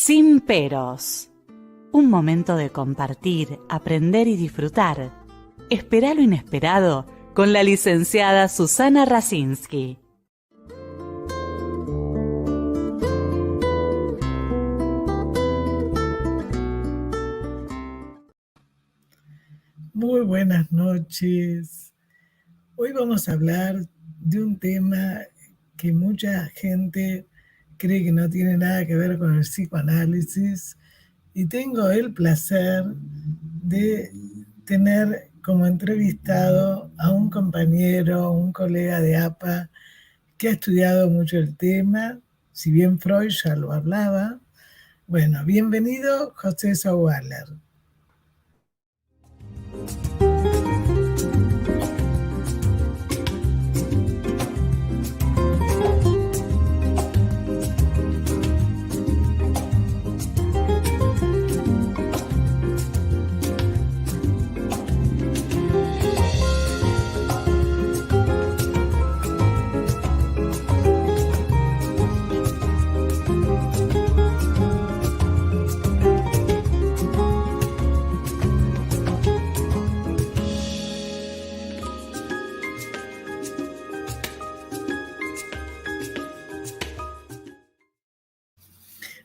Sin peros. Un momento de compartir, aprender y disfrutar. Espera lo inesperado con la licenciada Susana Rasinski. Muy buenas noches. Hoy vamos a hablar de un tema que mucha gente cree que no tiene nada que ver con el psicoanálisis, y tengo el placer de tener como entrevistado a un compañero, un colega de APA que ha estudiado mucho el tema, si bien Freud ya lo hablaba. Bueno, bienvenido José Sauwaller.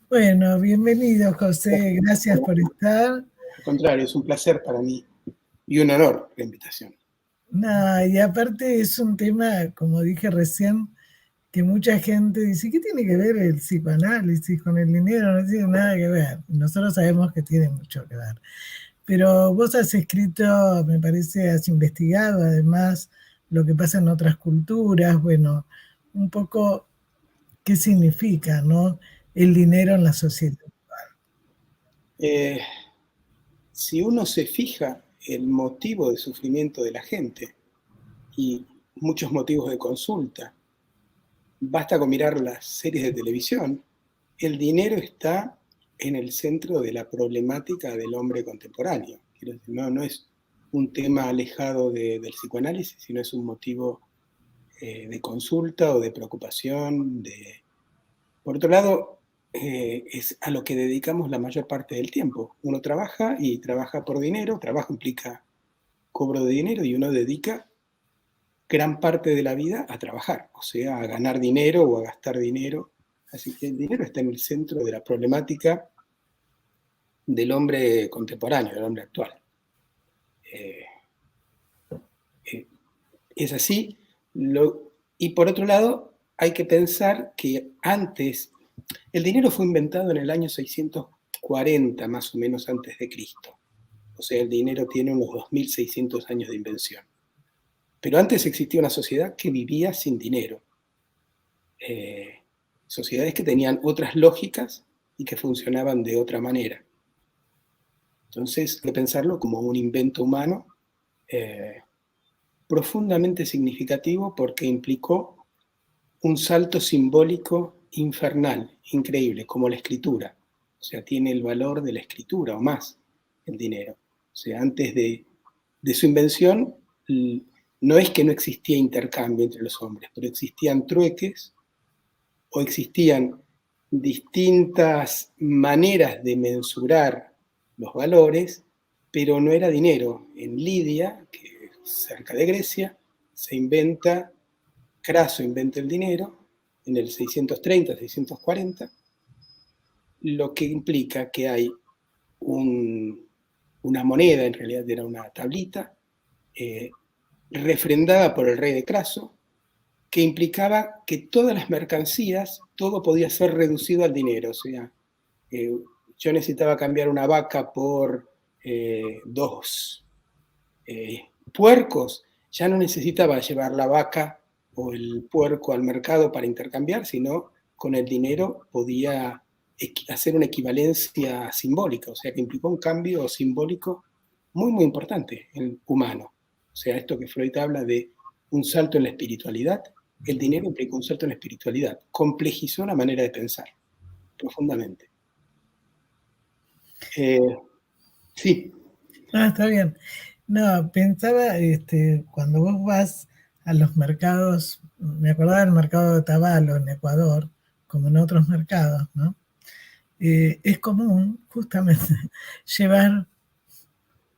Bueno, bienvenido José, gracias por estar. Al contrario, es un placer para mí y un honor la invitación. No, y aparte es un tema, como dije recién, que mucha gente dice, ¿qué tiene que ver el psicoanálisis con el dinero? No tiene nada que ver. Nosotros sabemos que tiene mucho que ver. Pero vos has escrito, me parece, has investigado además lo que pasa en otras culturas, bueno, un poco qué significa, ¿no?, el dinero en la sociedad. Si uno se fija el motivo de sufrimiento de la gente y muchos motivos de consulta, basta con mirar las series de televisión, el dinero está en el centro de la problemática del hombre contemporáneo. Quiero decir, no es un tema alejado del psicoanálisis, sino es un motivo de consulta o de preocupación. Por otro lado, es a lo que dedicamos la mayor parte del tiempo. Uno trabaja y trabaja por dinero, trabajo implica cobro de dinero y uno dedica gran parte de la vida a trabajar, o sea, a ganar dinero o a gastar dinero. Así que el dinero está en el centro de la problemática del hombre contemporáneo, del hombre actual. Es así. Y por otro lado, hay que pensar que antes, el dinero fue inventado en el año 640, más o menos antes de Cristo. O sea, el dinero tiene unos 2600 años de invención. Pero antes existía una sociedad que vivía sin dinero. Sociedades que tenían otras lógicas y que funcionaban de otra manera. Entonces, hay que pensarlo como un invento humano profundamente significativo, porque implicó un salto simbólico infernal, increíble, como la escritura. O sea, tiene el valor de la escritura o más, el dinero. O sea, antes de su invención, no es que no existía intercambio entre los hombres, pero existían trueques o existían distintas maneras de mensurar los valores, pero no era dinero. En Lidia, que cerca de Grecia, Craso inventa el dinero en el 630, 640, lo que implica que hay una moneda, en realidad era una tablita, refrendada por el rey de Craso, que implicaba que todas las mercancías, todo podía ser reducido al dinero. O sea, yo necesitaba cambiar una vaca por 2 puercos, ya no necesitaba llevar la vaca o el puerco al mercado para intercambiar, sino con el dinero podía hacer una equivalencia simbólica, o sea, que implicó un cambio simbólico muy, muy importante en el humano. O sea, esto que Freud habla de un salto en la espiritualidad, el dinero implicó un salto en la espiritualidad, complejizó la manera de pensar profundamente. Sí. Está bien. No, pensaba, cuando vos vas a los mercados, me acordaba del mercado de Tabalo en Ecuador, como en otros mercados, ¿no? es común justamente llevar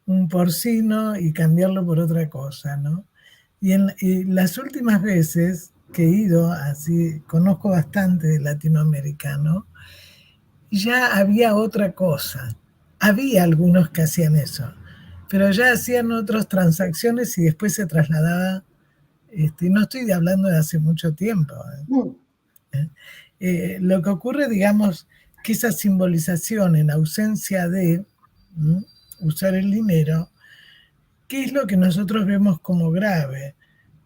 un porcino y cambiarlo por otra cosa, ¿no? Y las últimas veces que he ido, así, conozco bastante de latinoamericano, ya había otra cosa. Había algunos que hacían eso, pero ya hacían otras transacciones y después se trasladaba, no estoy hablando de hace mucho tiempo. Lo que ocurre, digamos, que esa simbolización en ausencia de usar el dinero, ¿qué es lo que nosotros vemos como grave?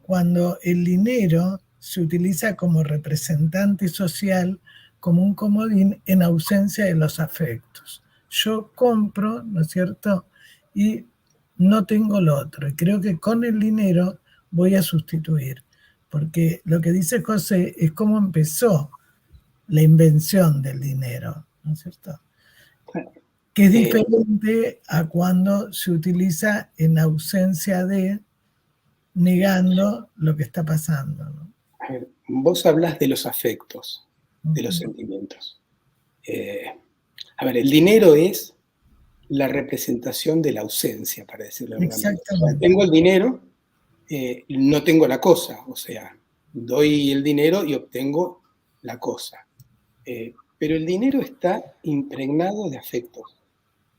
Cuando el dinero se utiliza como representante social, como un comodín en ausencia de los afectos. Yo compro, ¿no es cierto? Y no tengo lo otro. Y creo que con el dinero voy a sustituir. Porque lo que dice José es cómo empezó la invención del dinero, ¿no es cierto? Que es diferente a cuando se utiliza en ausencia de, negando lo que está pasando, ¿no? A ver, vos hablás de los afectos, de los sentimientos. A ver, el dinero es la representación de la ausencia, para decirlo de alguna manera. O sea, tengo el dinero, no tengo la cosa, o sea, doy el dinero y obtengo la cosa. Pero el dinero está impregnado de afectos.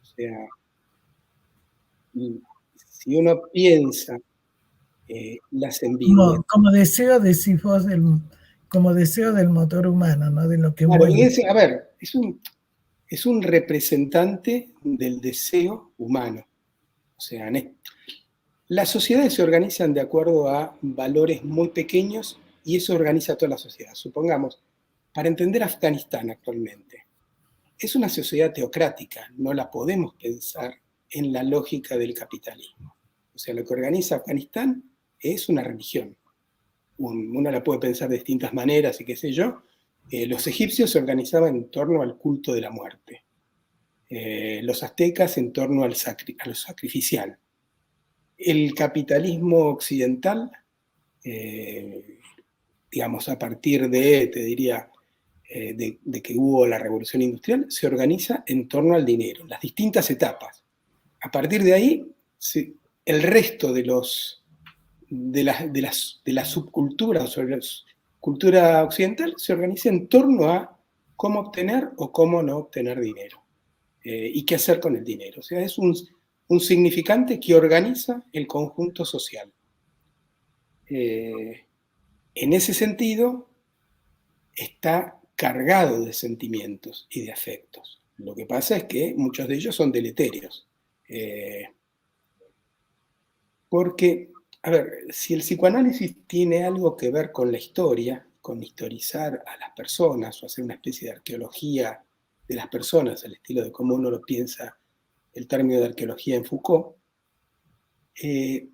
O sea, si uno piensa las envidias. Como deseo, decís vos, como deseo del motor humano, ¿no? De lo que Claro, mueve. a ver, es un representante del deseo humano. O sea, las sociedades se organizan de acuerdo a valores muy pequeños y eso organiza toda la sociedad. Supongamos, para entender Afganistán actualmente, es una sociedad teocrática, no la podemos pensar en la lógica del capitalismo. O sea, lo que organiza Afganistán es una religión. Uno la puede pensar de distintas maneras y qué sé yo. Los egipcios se organizaban en torno al culto de la muerte. Los aztecas en torno a lo sacrificial. El capitalismo occidental, digamos, a partir de, te diría, de que hubo la revolución industrial, se organiza en torno al dinero, las distintas etapas. A partir de ahí, el resto de la subcultura, sobre la cultura occidental, se organiza en torno a cómo obtener o cómo no obtener dinero. Y qué hacer con el dinero. O sea, es un significante que organiza el conjunto social. En ese sentido, está cargado de sentimientos y de afectos. Lo que pasa es que muchos de ellos son deleterios. Porque, a ver, si el psicoanálisis tiene algo que ver con la historia, con historizar a las personas o hacer una especie de arqueología de las personas, al estilo de cómo uno lo piensa el término de arqueología en Foucault, el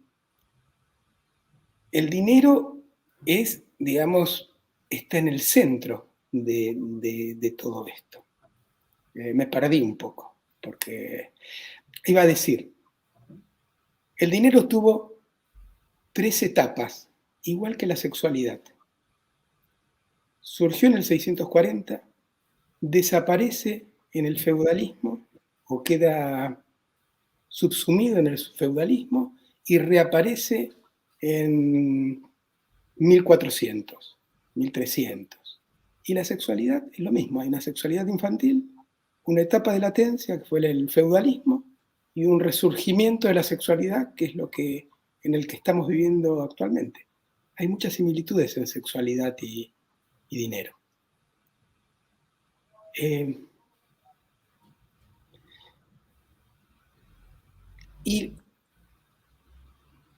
dinero es, digamos, está en el centro de todo esto. Me perdí un poco, porque iba a decir, el dinero tuvo 3 etapas, igual que la sexualidad. Surgió en el 640, desaparece en el feudalismo o queda subsumido en el feudalismo y reaparece en 1400, 1300. Y la sexualidad es lo mismo, hay una sexualidad infantil, una etapa de latencia que fue el feudalismo y un resurgimiento de la sexualidad que es lo que en el que estamos viviendo actualmente. Hay muchas similitudes en sexualidad y dinero. Y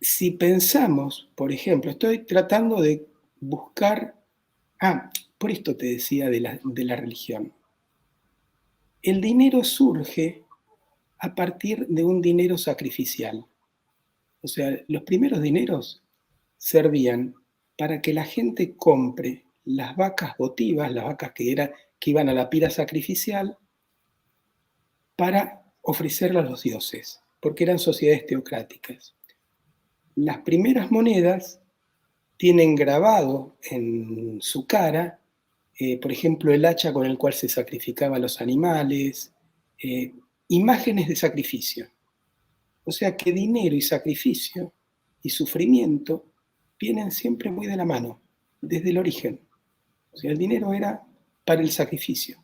si pensamos, por ejemplo, estoy tratando de buscar, por esto te decía de la religión. El dinero surge a partir de un dinero sacrificial. O sea, los primeros dineros servían para que la gente compre las vacas votivas, las vacas que iban a la pira sacrificial, para ofrecerlas a los dioses, porque eran sociedades teocráticas. Las primeras monedas tienen grabado en su cara por ejemplo, el hacha con el cual se sacrificaba a los animales, imágenes de sacrificio. O sea que dinero y sacrificio y sufrimiento vienen siempre muy de la mano, desde el origen. O sea, el dinero era para el sacrificio.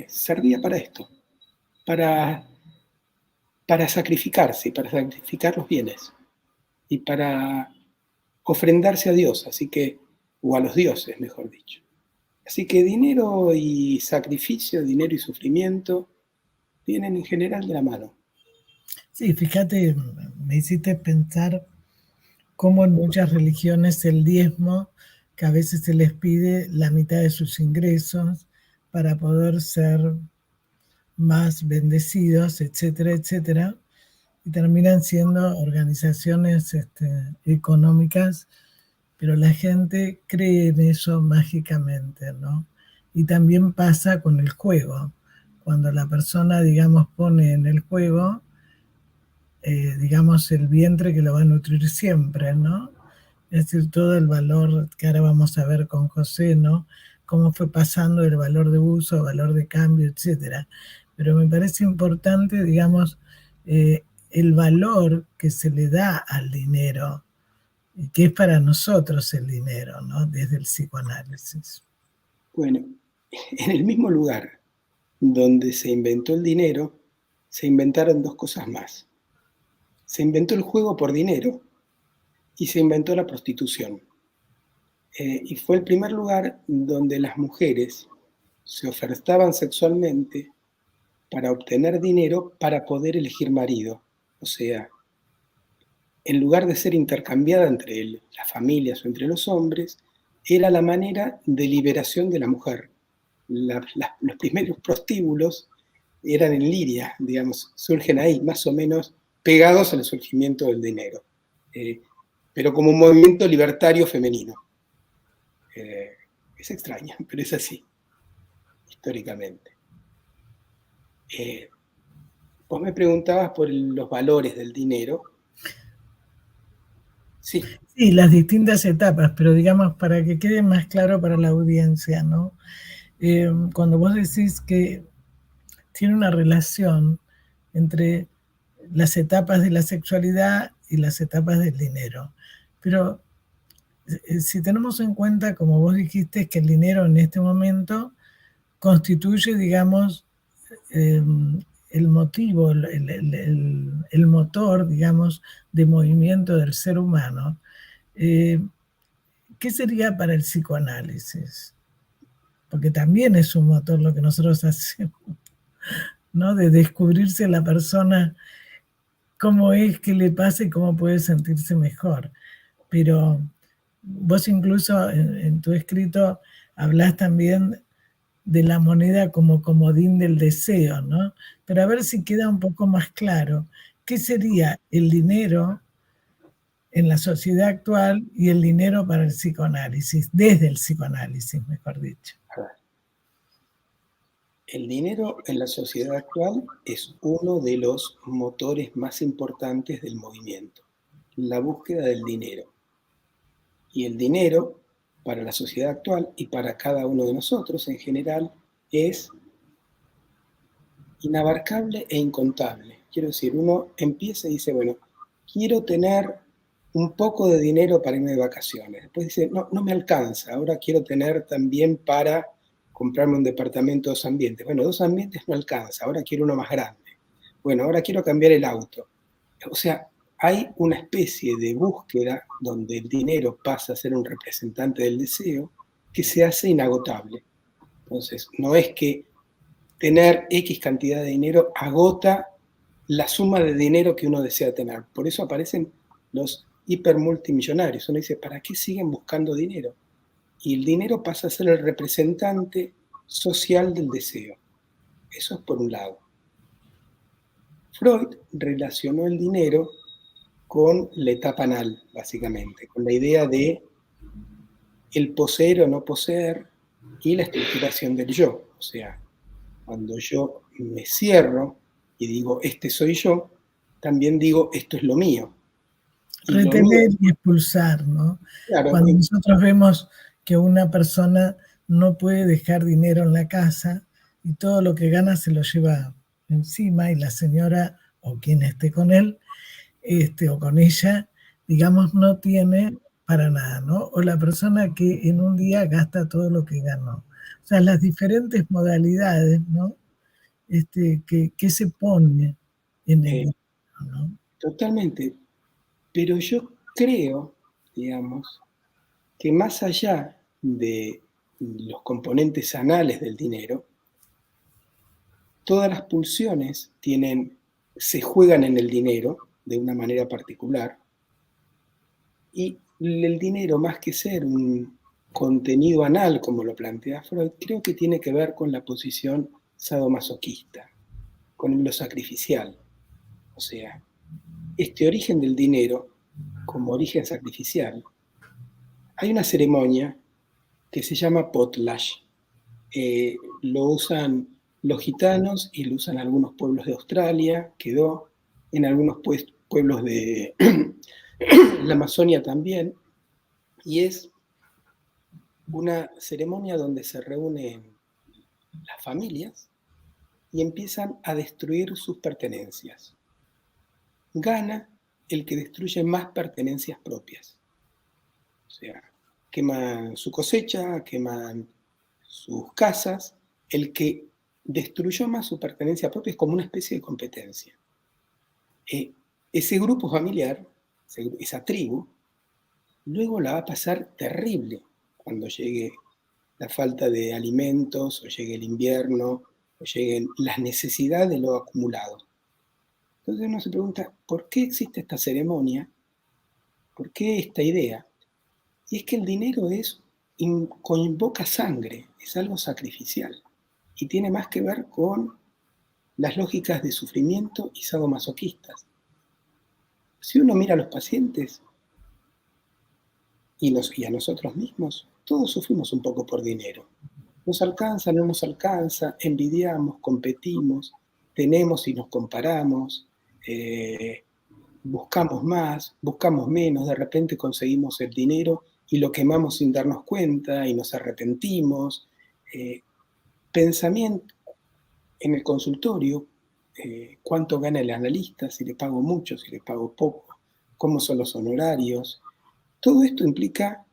Servía para esto, para sacrificarse, para sacrificar los bienes y para ofrendarse a Dios, así que, o a los dioses, mejor dicho. Así que dinero y sacrificio, dinero y sufrimiento vienen en general de la mano. Sí, fíjate, me hiciste pensar cómo en muchas religiones el diezmo, que a veces se les pide la mitad de sus ingresos para poder ser más bendecidos, etcétera, etcétera, y terminan siendo organizaciones económicas, pero la gente cree en eso mágicamente, ¿no? Y también pasa con el juego. Cuando la persona, digamos, pone en el juego, digamos, el vientre que lo va a nutrir siempre, ¿no? Es decir, todo el valor que ahora vamos a ver con José, ¿no? Cómo fue pasando el valor de uso, valor de cambio, etcétera. Pero me parece importante, digamos, el valor que se le da al dinero, y que es para nosotros el dinero, ¿no? Desde el psicoanálisis. Bueno, en el mismo lugar donde se inventó el dinero, se inventaron dos cosas más. Se inventó el juego por dinero y se inventó la prostitución. Y fue el primer lugar donde las mujeres se ofertaban sexualmente para obtener dinero para poder elegir marido. O sea, en lugar de ser intercambiada entre las familias o entre los hombres, era la manera de liberación de la mujer. Los primeros prostíbulos eran en Liria, digamos, surgen ahí, más o menos pegados al surgimiento del dinero, pero como un movimiento libertario femenino. Es extraño, pero es así, históricamente. Vos me preguntabas por los valores del dinero. Sí. Sí, las distintas etapas, pero digamos, para que quede más claro para la audiencia, ¿no? Cuando vos decís que tiene una relación entre las etapas de la sexualidad y las etapas del dinero. Pero si tenemos en cuenta, como vos dijiste, que el dinero en este momento constituye, digamos, el motivo, el motor, digamos, de movimiento del ser humano, ¿qué sería para el psicoanálisis? Porque también es un motor lo que nosotros hacemos, ¿no? De descubrirse a la persona cómo es, qué le pasa y cómo puede sentirse mejor. Pero vos incluso en tu escrito hablás también de la moneda como comodín del deseo, ¿no? Pero a ver si queda un poco más claro. ¿Qué sería el dinero en la sociedad actual y el dinero para el psicoanálisis, desde el psicoanálisis, mejor dicho? El dinero en la sociedad actual es uno de los motores más importantes del movimiento, la búsqueda del dinero. Y el dinero para la sociedad actual y para cada uno de nosotros en general es inabarcable e incontable. Quiero decir, uno empieza y dice, bueno, quiero tener un poco de dinero para irme de vacaciones. Después dice, no me alcanza, ahora quiero tener también para comprarme un departamento de 2 ambientes. Bueno, 2 ambientes no alcanza, ahora quiero uno más grande. Bueno, ahora quiero cambiar el auto. O sea, hay una especie de búsqueda donde el dinero pasa a ser un representante del deseo que se hace inagotable. Entonces, no es que tener X cantidad de dinero agota la suma de dinero que uno desea tener. Por eso aparecen los hipermultimillonarios. Uno dice, ¿para qué siguen buscando dinero? Y el dinero pasa a ser el representante social del deseo. Eso es por un lado. Freud relacionó el dinero con la etapa anal, básicamente, con la idea de el poseer o no poseer y la estructuración del yo. O sea, cuando yo me cierro y digo, este soy yo, también digo, esto es lo mío. Retener y expulsar, ¿no? Claro, Cuando nosotros vemos que una persona no puede dejar dinero en la casa y todo lo que gana se lo lleva encima y la señora o quien esté con él o con ella, digamos, no tiene para nada, ¿no? O la persona que en un día gasta todo lo que ganó. O sea, las diferentes modalidades, ¿no? Que se pone en el dinero, ¿no? Totalmente. Pero yo creo, digamos, que más allá de los componentes anales del dinero, todas las pulsiones se juegan en el dinero de una manera particular, y el dinero, más que ser un contenido anal, como lo plantea Freud, creo que tiene que ver con la posición sadomasoquista, con lo sacrificial. O sea, este origen del dinero como origen sacrificial, hay una ceremonia que se llama potlatch. Lo usan los gitanos y lo usan algunos pueblos de Australia, quedó en algunos pueblos de la Amazonia también, y es una ceremonia donde se reúnen las familias y empiezan a destruir sus pertenencias. Gana el que destruye más pertenencias propias. O sea, queman su cosecha, queman sus casas. El que destruyó más su pertenencia propia es como una especie de competencia. Ese grupo familiar, esa tribu, luego la va a pasar terrible cuando llegue la falta de alimentos, o llegue el invierno, o lleguen las necesidades de lo acumulado. Entonces uno se pregunta, ¿por qué existe esta ceremonia? ¿Por qué esta idea? Y es que el dinero convoca sangre, es algo sacrificial, y tiene más que ver con las lógicas de sufrimiento y sadomasoquistas. Si uno mira a los pacientes y a nosotros mismos, todos sufrimos un poco por dinero. Nos alcanza, no nos alcanza, envidiamos, competimos, tenemos y nos comparamos, buscamos más, buscamos menos, de repente conseguimos el dinero y lo quemamos sin darnos cuenta y nos arrepentimos. Pensamiento en el consultorio, cuánto gana el analista, si le pago mucho, si le pago poco, cómo son los honorarios. Todo esto implica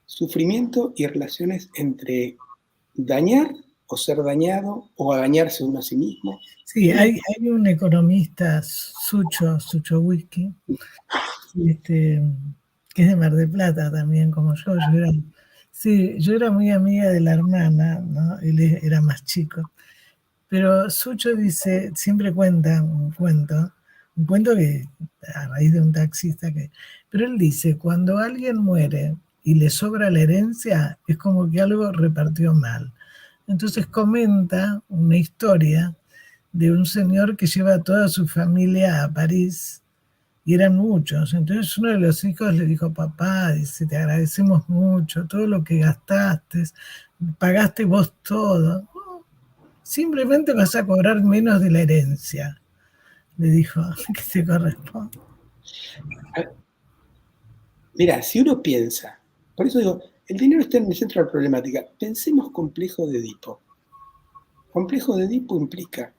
sufrimiento y relaciones entre dañar o ser dañado o a dañarse uno a sí mismo. Sí, hay un economista, Sucho Whisky, que es de Mar del Plata también, como yo. Yo era muy amiga de la hermana, ¿no? Él era más chico. Pero Sucho dice, siempre cuenta un cuento que a raíz de un taxista pero él dice, cuando alguien muere y le sobra la herencia, es como que algo repartió mal. Entonces comenta una historia de un señor que lleva a toda su familia a París, y eran muchos. Entonces uno de los hijos le dijo, papá, dice, te agradecemos mucho, todo lo que gastaste, pagaste vos todo. No, simplemente vas a cobrar menos de la herencia, le dijo, que te corresponde. Mira, si uno piensa, por eso digo, el dinero está en el centro de la problemática. Pensemos complejo de Edipo. Complejo de Edipo implica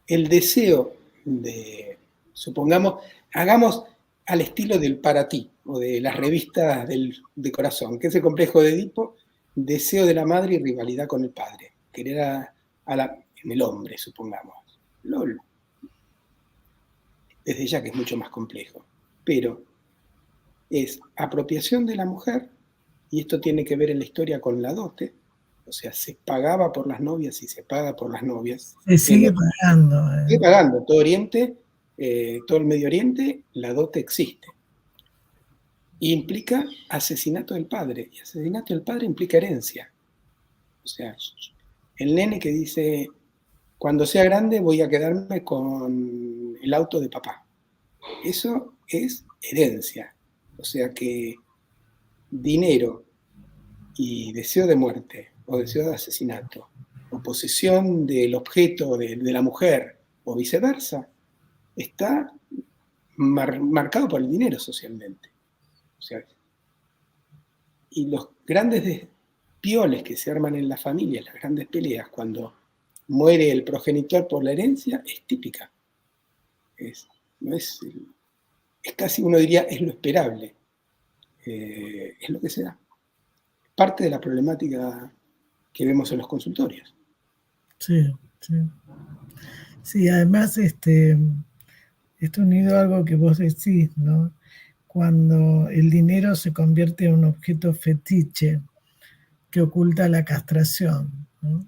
el deseo de, supongamos, hagamos al estilo del Para Ti o de las revistas de corazón, que es el complejo de Edipo, deseo de la madre y rivalidad con el padre, querer en el hombre, supongamos. LOL. Desde ya que es mucho más complejo, pero es apropiación de la mujer, y esto tiene que ver en la historia con la dote, o sea, se pagaba por las novias y se paga por las novias. Se sigue pagando. Sigue pagando. Todo Oriente, todo el Medio Oriente, la dote existe. Y implica asesinato del padre. Y asesinato del padre implica herencia. O sea, el nene que dice, cuando sea grande voy a quedarme con el auto de papá. Eso es herencia. O sea que dinero y deseo de muerte o deseo de asesinato o posesión del objeto de la mujer o viceversa está marcado por el dinero socialmente. O sea, Y los grandes pioles que se arman en la familia, las grandes peleas, cuando muere el progenitor por la herencia, es típica. Es casi, uno diría, es lo esperable. Es lo que se da. Parte de la problemática que vemos en los consultorios. Sí, sí. Sí, además, esto unido a algo que vos decís, ¿no? Cuando el dinero se convierte en un objeto fetiche que oculta la castración, ¿no?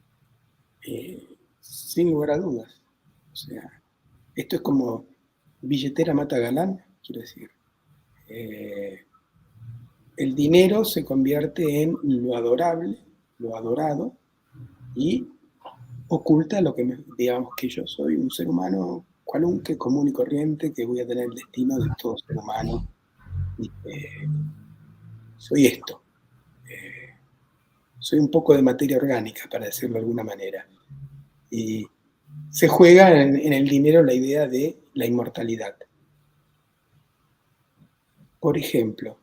Sin lugar a dudas. O sea, esto es como billetera mata galán, quiero decir. El dinero se convierte en lo adorable, lo adorado, y oculta lo que, digamos, que yo soy un ser humano cualunque, común y corriente, que voy a tener el destino de todo ser humano. Soy esto. Soy un poco de materia orgánica, para decirlo de alguna manera. Y se juega en el dinero la idea de la inmortalidad. Por ejemplo,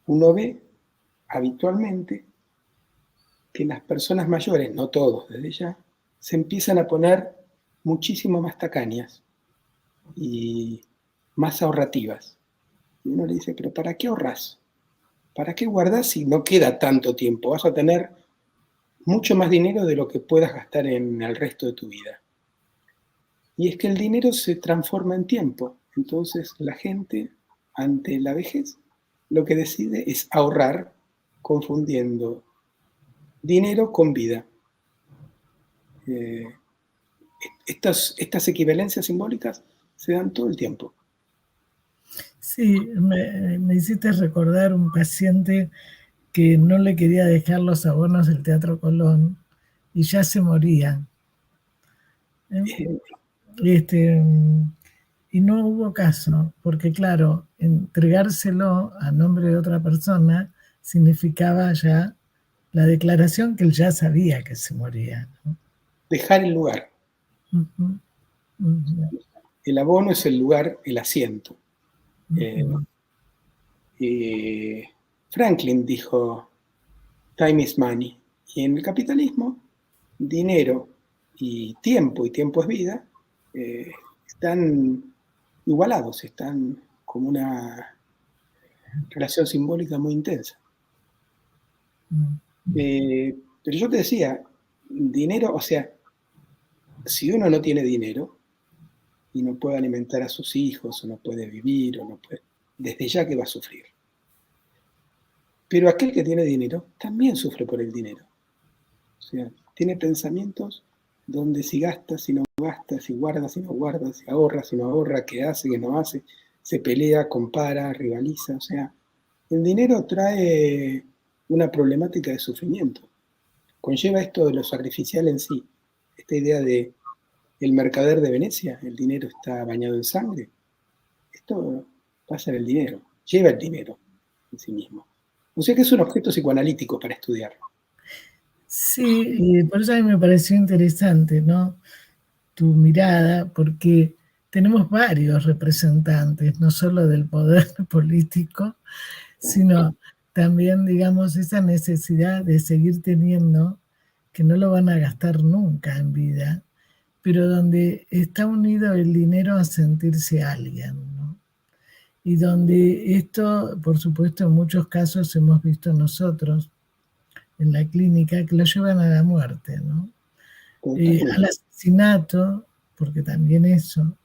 uno ve habitualmente que las personas mayores, no todos desde ya, se empiezan a poner muchísimo más tacañas y más ahorrativas. Y uno le dice, pero ¿para qué ahorras? ¿Para qué guardás si no queda tanto tiempo? Vas a tener mucho más dinero de lo que puedas gastar en el resto de tu vida. Y es que el dinero se transforma en tiempo. Entonces la gente, ante la vejez, lo que decide es ahorrar, confundiendo dinero con vida. Estas equivalencias simbólicas se dan todo el tiempo. Sí, me hiciste recordar un paciente que no le quería dejar los abonos del Teatro Colón y ya se moría. Y no hubo caso, porque claro, entregárselo a nombre de otra persona significaba ya la declaración que él ya sabía que se moría, ¿no? Dejar el lugar. Uh-huh. Uh-huh. El abono es el lugar, el asiento. Uh-huh. Franklin dijo, time is money. Y en el capitalismo, dinero y tiempo es vida, están igualados, están como una relación simbólica muy intensa. Pero yo te decía, dinero, o sea, si uno no tiene dinero y no puede alimentar a sus hijos, o no puede vivir, o no puede, desde ya que va a sufrir. Pero aquel que tiene dinero también sufre por el dinero. O sea, tiene pensamientos donde si gasta, si no gasta, si guarda, si no guarda, si ahorra, si no ahorra, qué hace, qué no hace, se pelea, compara, rivaliza. O sea, el dinero trae una problemática de sufrimiento. Conlleva esto de lo sacrificial en sí, esta idea de el mercader de Venecia, el dinero está bañado en sangre. Esto pasa en el dinero, lleva el dinero en sí mismo. O sea que es un objeto psicoanalítico para estudiar. Sí, y por eso a mí me pareció interesante, ¿no? Tu mirada, porque tenemos varios representantes, no solo del poder político, sino también, digamos, esa necesidad de seguir teniendo, que no lo van a gastar nunca en vida, pero donde está unido el dinero a sentirse alguien, ¿no? Y donde esto, por supuesto, en muchos casos hemos visto nosotros en la clínica que lo llevan a la muerte, ¿no? Al asesinato, porque también eso,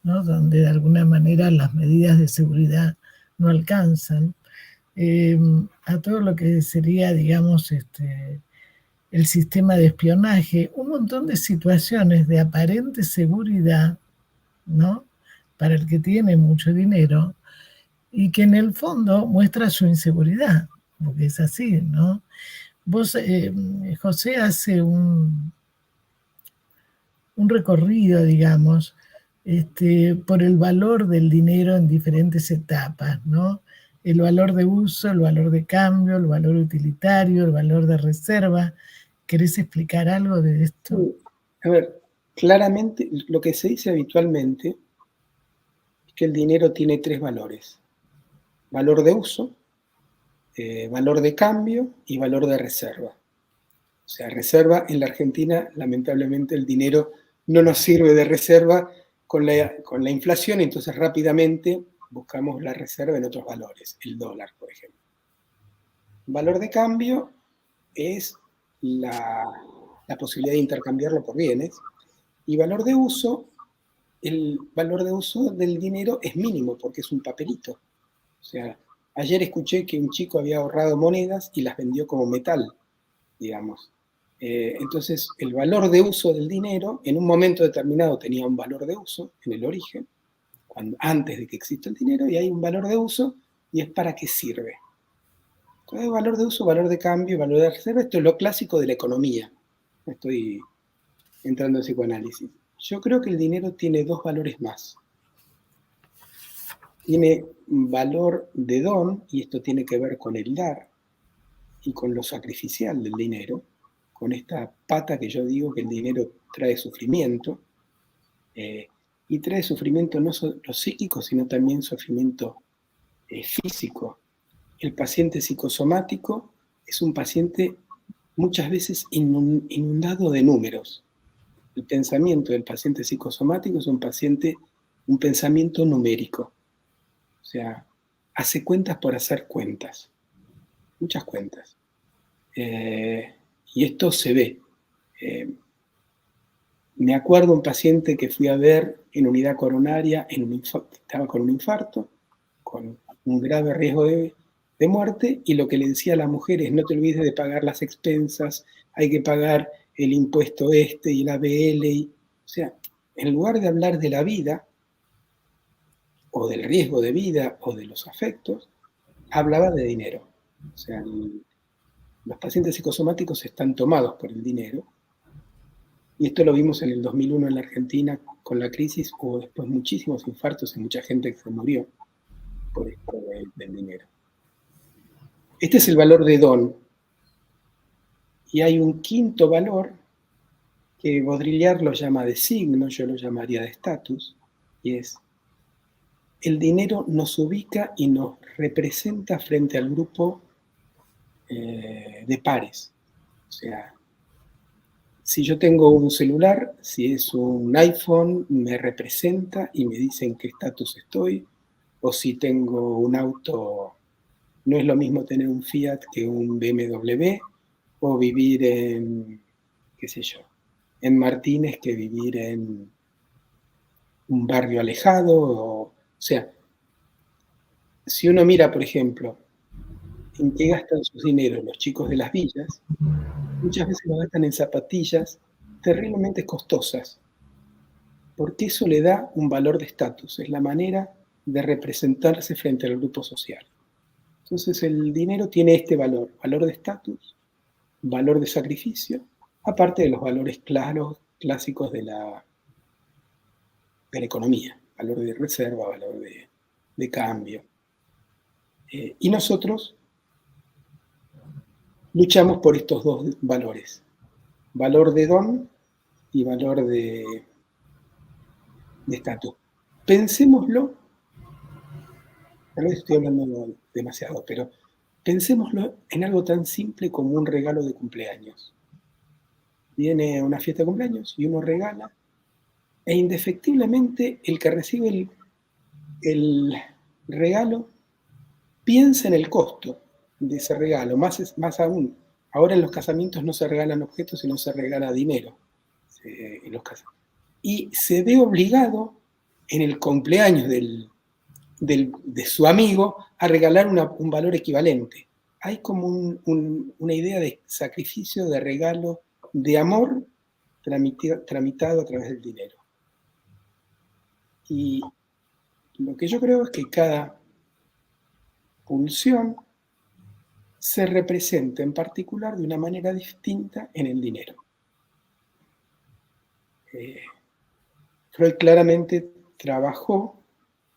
¿no? Donde de alguna manera las medidas de seguridad no alcanzan, a todo lo que sería, digamos, el sistema de espionaje, un montón de situaciones de aparente seguridad, ¿no? Para el que tiene mucho dinero, y que en el fondo muestra su inseguridad, porque es así, ¿no? Vos, José, hace un recorrido, digamos, por el valor del dinero en diferentes etapas, ¿no? El valor de uso, el valor de cambio, el valor utilitario, el valor de reserva. ¿Querés explicar algo de esto? A ver, claramente lo que se dice habitualmente es que el dinero tiene tres valores. Valor de uso, valor de cambio y valor de reserva. O sea, reserva en la Argentina, lamentablemente el dinero no nos sirve de reserva con la inflación, entonces rápidamente buscamos la reserva en otros valores, el dólar, por ejemplo. Valor de cambio es la posibilidad de intercambiarlo por bienes, y valor de uso, el valor de uso del dinero es mínimo porque es un papelito. O sea, ayer escuché que un chico había ahorrado monedas y las vendió como metal, digamos. Entonces, el valor de uso del dinero, en un momento determinado tenía un valor de uso en el origen, antes de que exista el dinero, y hay un valor de uso, y es para qué sirve. Entonces, valor de uso, valor de cambio, valor de reserva, esto es lo clásico de la economía. Estoy entrando en psicoanálisis. Yo creo que el dinero tiene dos valores más. Tiene valor de don, y esto tiene que ver con el dar y con lo sacrificial del dinero, con esta pata que yo digo que el dinero trae sufrimiento, y trae sufrimiento no solo psíquico, sino también sufrimiento físico. El paciente psicosomático es un paciente muchas veces inundado de números. El pensamiento del paciente psicosomático es un pensamiento numérico. O sea, hace cuentas por hacer cuentas. Muchas cuentas. Y esto se ve. Me acuerdo un paciente que fui a ver en unidad coronaria, estaba con un infarto, con un grave riesgo de muerte, y lo que le decía a la mujer es: no te olvides de pagar las expensas, hay que pagar el impuesto y la ABL. O sea, en lugar de hablar de la vida, o del riesgo de vida, o de los afectos, hablaba de dinero. O sea, los pacientes psicosomáticos están tomados por el dinero, y esto lo vimos en el 2001 en la Argentina con la crisis. Hubo después muchísimos infartos y mucha gente que se murió por esto del dinero. Este es el valor de don. Y hay un quinto valor que Baudrillard lo llama de signo, yo lo llamaría de estatus, y es: el dinero nos ubica y nos representa frente al grupo de pares. O sea, si yo tengo un celular, si es un iPhone, me representa y me dice en qué estatus estoy. O si tengo un auto, no es lo mismo tener un Fiat que un BMW, o vivir en, qué sé yo, en Martínez que vivir en un barrio alejado. O sea, si uno mira, por ejemplo, en qué gastan sus dineros los chicos de las villas, muchas veces lo gastan en zapatillas terriblemente costosas, porque eso le da un valor de estatus, es la manera de representarse frente al grupo social. Entonces el dinero tiene este valor, valor de estatus, valor de sacrificio, aparte de los valores claros, clásicos de la economía, valor de reserva, valor de cambio. Y nosotros luchamos por estos dos valores, valor de don y valor de estatus. Pensémoslo, tal vez estoy hablando demasiado, pero pensémoslo en algo tan simple como un regalo de cumpleaños. Viene una fiesta de cumpleaños y uno regala, e indefectiblemente el que recibe el regalo piensa en el costo de ese regalo. Más aún, ahora en los casamientos no se regalan objetos, sino se regala dinero en los casamientos. Y se ve obligado en el cumpleaños de su amigo a regalar un valor equivalente. Hay como una idea de sacrificio, de regalo, de amor tramitado a través del dinero. Y lo que yo creo es que cada pulsión se representa en particular de una manera distinta en el dinero. Freud claramente trabajó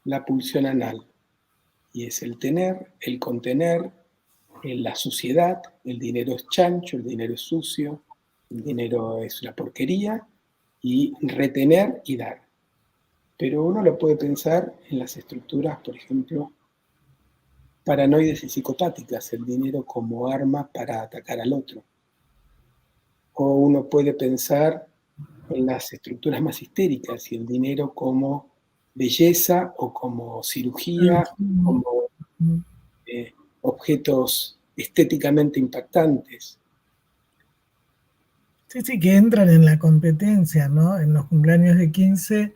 la pulsión anal, y es el tener, el contener, la suciedad. El dinero es chancho, el dinero es sucio, el dinero es una porquería, y retener y dar. Pero uno lo puede pensar en las estructuras, por ejemplo, paranoides y psicopáticas, el dinero como arma para atacar al otro. O uno puede pensar en las estructuras más histéricas y el dinero como belleza o como cirugía, como objetos estéticamente impactantes. Sí, sí, que entran en la competencia, ¿no? En los cumpleaños de 15,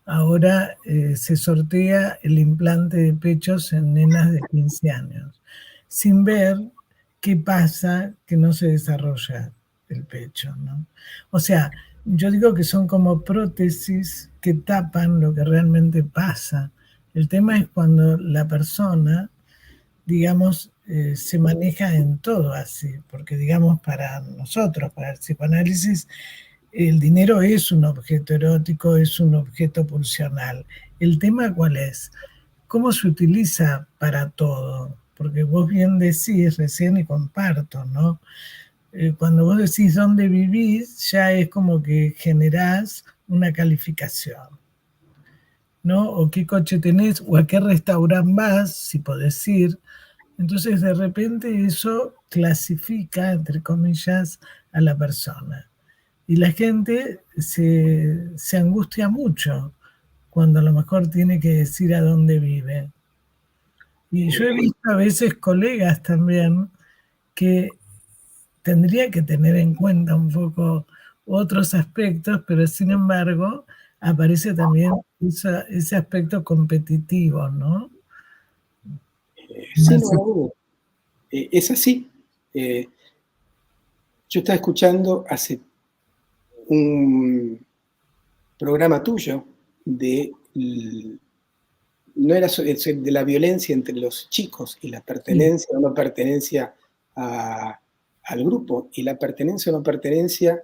ahora se sortea el implante de pechos en nenas de 15 años, sin ver qué pasa que no se desarrolla el pecho, ¿no? O sea, yo digo que son como prótesis que tapan lo que realmente pasa. El tema es cuando la persona, digamos, se maneja en todo así, porque digamos para nosotros, para el psicoanálisis, el dinero es un objeto erótico, es un objeto pulsional. El tema ¿cuál es? ¿Cómo se utiliza para todo? Porque vos bien decís recién y comparto, ¿no? Cuando vos decís dónde vivís, ya es como que generás una calificación, ¿no? O qué coche tenés, o a qué restaurante vas, si podés ir. Entonces, de repente eso clasifica, entre comillas, a la persona. Y la gente se angustia mucho cuando a lo mejor tiene que decir a dónde vive. Y yo he visto a veces colegas también que tendría que tener en cuenta un poco otros aspectos, pero sin embargo aparece también ese aspecto competitivo, ¿no? Sin lugar a dudas. Es así. Yo estaba escuchando hace un programa tuyo no era de la violencia entre los chicos y la pertenencia o no pertenencia al grupo. Y la pertenencia o no pertenencia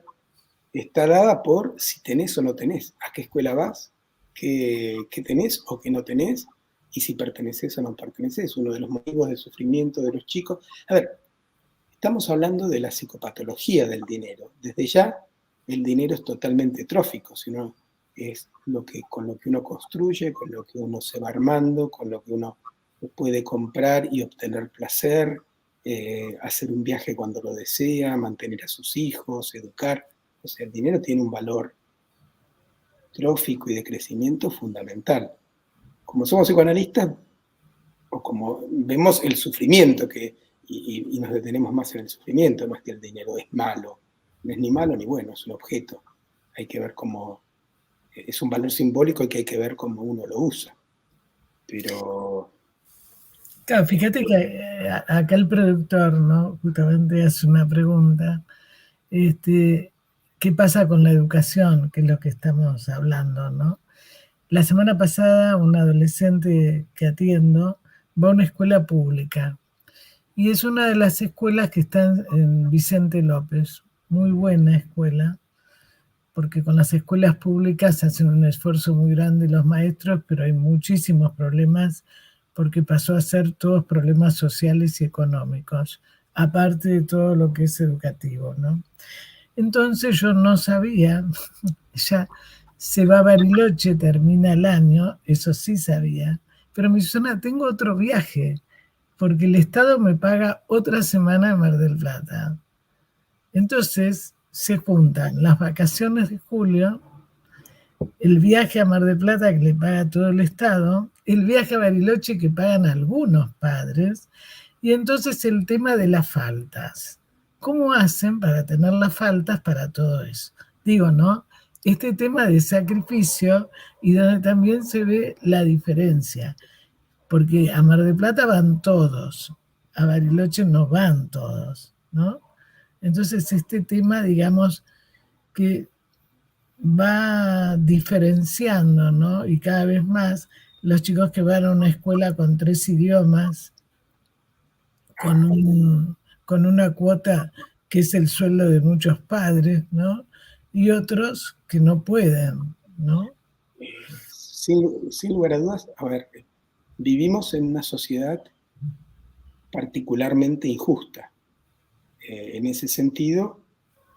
está dada por si tenés o no tenés, a qué escuela vas, qué tenés o qué no tenés, y si perteneces o no perteneces, uno de los motivos de sufrimiento de los chicos. A ver, estamos hablando de la psicopatología del dinero. Desde ya, el dinero es totalmente trófico, sino es con lo que uno construye, con lo que uno se va armando, con lo que uno puede comprar y obtener placer, hacer un viaje cuando lo desea, mantener a sus hijos, educar. O sea, el dinero tiene un valor trófico y de crecimiento fundamental. Como somos psicoanalistas, o como vemos el sufrimiento y nos detenemos más en el sufrimiento, no es que el dinero es malo, no es ni malo ni bueno, es un objeto. Hay que ver cómo, es un valor simbólico y que hay que ver cómo uno lo usa. Pero... Claro, fíjate que acá el productor, ¿no? Justamente hace una pregunta. ¿Qué pasa con la educación? Que es lo que estamos hablando, ¿no? La semana pasada un adolescente que atiendo va a una escuela pública y es una de las escuelas que están en Vicente López, muy buena escuela, porque con las escuelas públicas hacen un esfuerzo muy grande los maestros, pero hay muchísimos problemas porque pasó a ser todos problemas sociales y económicos, aparte de todo lo que es educativo, ¿no? Entonces yo no sabía, ya se va a Bariloche, termina el año, eso sí sabía, pero me dice, tengo otro viaje, porque el Estado me paga otra semana en Mar del Plata. Entonces se juntan las vacaciones de julio, el viaje a Mar del Plata que le paga todo el Estado, el viaje a Bariloche que pagan algunos padres, y entonces el tema de las faltas. ¿Cómo hacen para tener las faltas para todo eso? Digo, ¿no? Este tema de sacrificio y donde también se ve la diferencia, porque a Mar del Plata van todos, a Bariloche no van todos, ¿no? Entonces este tema, digamos, que va diferenciando, ¿no? Y cada vez más los chicos que van a una escuela con 3 idiomas, con una cuota que es el sueldo de muchos padres, ¿no? Y otros que no pueden, ¿no? Sin lugar a dudas, a ver, vivimos en una sociedad particularmente injusta. En ese sentido,